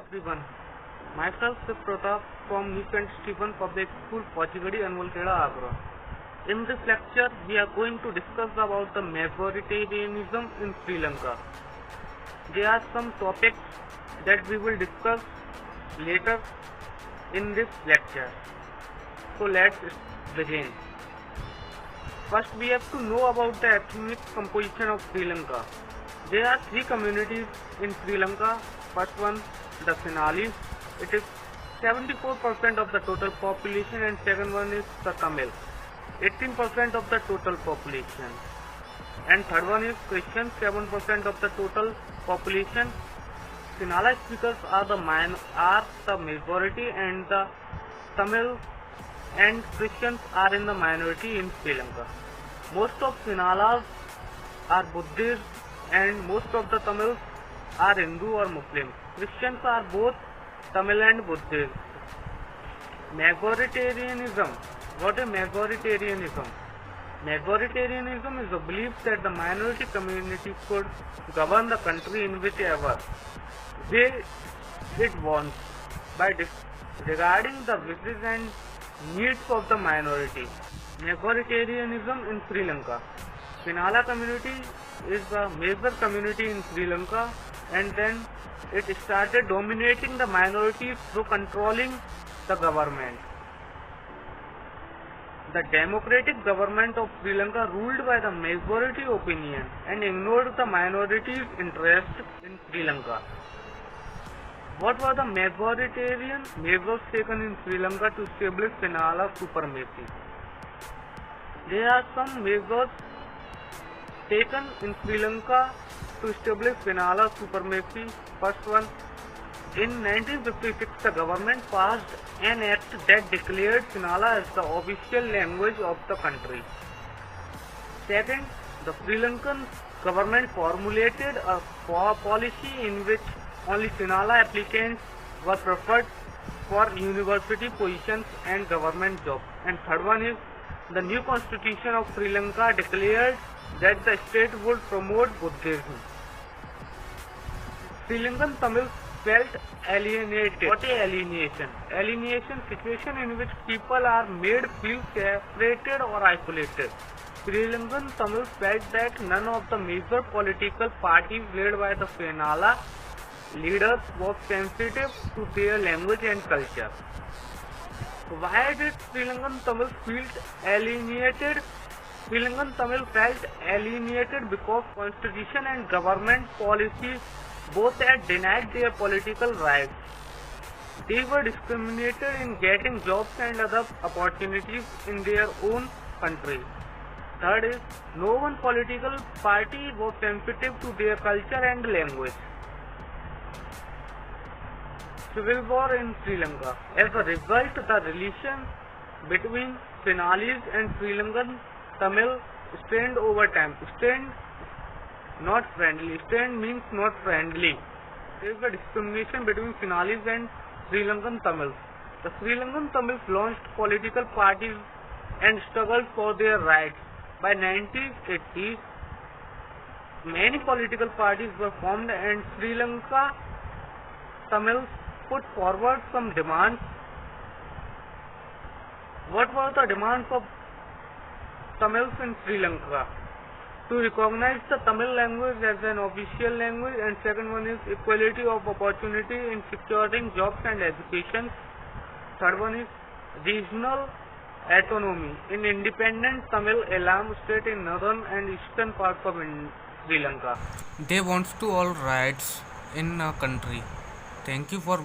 everyone. Myself Shiv Pratap from New St. Stephen Public School, Pochigadi, Anmolkheda, Agra. In this lecture, we are going to discuss about the majoritarianism in Sri Lanka. There are some topics that we will discuss later in this lecture. So let's begin. First, we have to know about the ethnic composition of Sri Lanka. There are three communities in Sri Lanka. First one, the Sinhalese. It is 74% of the total population, and second one is the Tamil, 18% of the total population, and third one is Christian, 7% of the total population. Sinhala speakers are the majority, and the Tamil and Christians are in the minority in Sri Lanka. Most of Sinhalas are Buddhists, and most of the Tamils are Hindu or Muslim. Christians are both Tamil and Buddhist. Majoritarianism. What is majoritarianism? Majoritarianism is the belief that the minority community could govern the country in whichever way it wants by disregarding the wishes and needs of the minority. Majoritarianism in Sri Lanka. Sinhala community is the major community in Sri Lanka, and then it started dominating the minorities through controlling the government. The democratic government of Sri Lanka ruled by the majority opinion and ignored the minorities' interest in Sri Lanka. What were the majoritarian measures taken in Sri Lanka to establish Sinhala supremacy? There are some measures taken in Sri Lanka to establish Sinhala supremacy. First one, in 1956 the government passed an act that declared Sinhala as the official language of the country. Second, the Sri Lankan government formulated a policy in which only Sinhala applicants were preferred for university positions and government jobs. And third one is the new constitution of Sri Lanka declared that the state would promote Buddhism. Sri Lankan Tamils felt alienated. What is alienation? Alienation, situation in which people are made feel separated or isolated. Sri Lankan Tamils felt that none of the major political parties led by the Sinhala leaders was sensitive to their language and culture. Why did Sri Lankan Tamils feel alienated? Sri Lankan Tamil felt alienated because constitution and government policies both had denied their political rights. They were discriminated in getting jobs and other opportunities in their own country. Third is, no one political party was sensitive to their culture and language. Civil war in Sri Lanka. As a result, the relations between Sinhalese and Sri Lankan Tamil strained over time. Strained, not friendly. Strained means not friendly. There is a discrimination between Sinhalese and Sri Lankan Tamils. The Sri Lankan Tamils launched political parties and struggled for their rights. By 1980s, many political parties were formed, and Sri Lanka Tamils put forward some demands. What were the demands of Tamils in Sri Lanka? To recognize the Tamil language as an official language, and second one is equality of opportunity in securing jobs and education. Third one is regional autonomy in independent Tamil Elam state in northern and eastern parts of Sri Lanka. They want to all rights in a country. Thank you for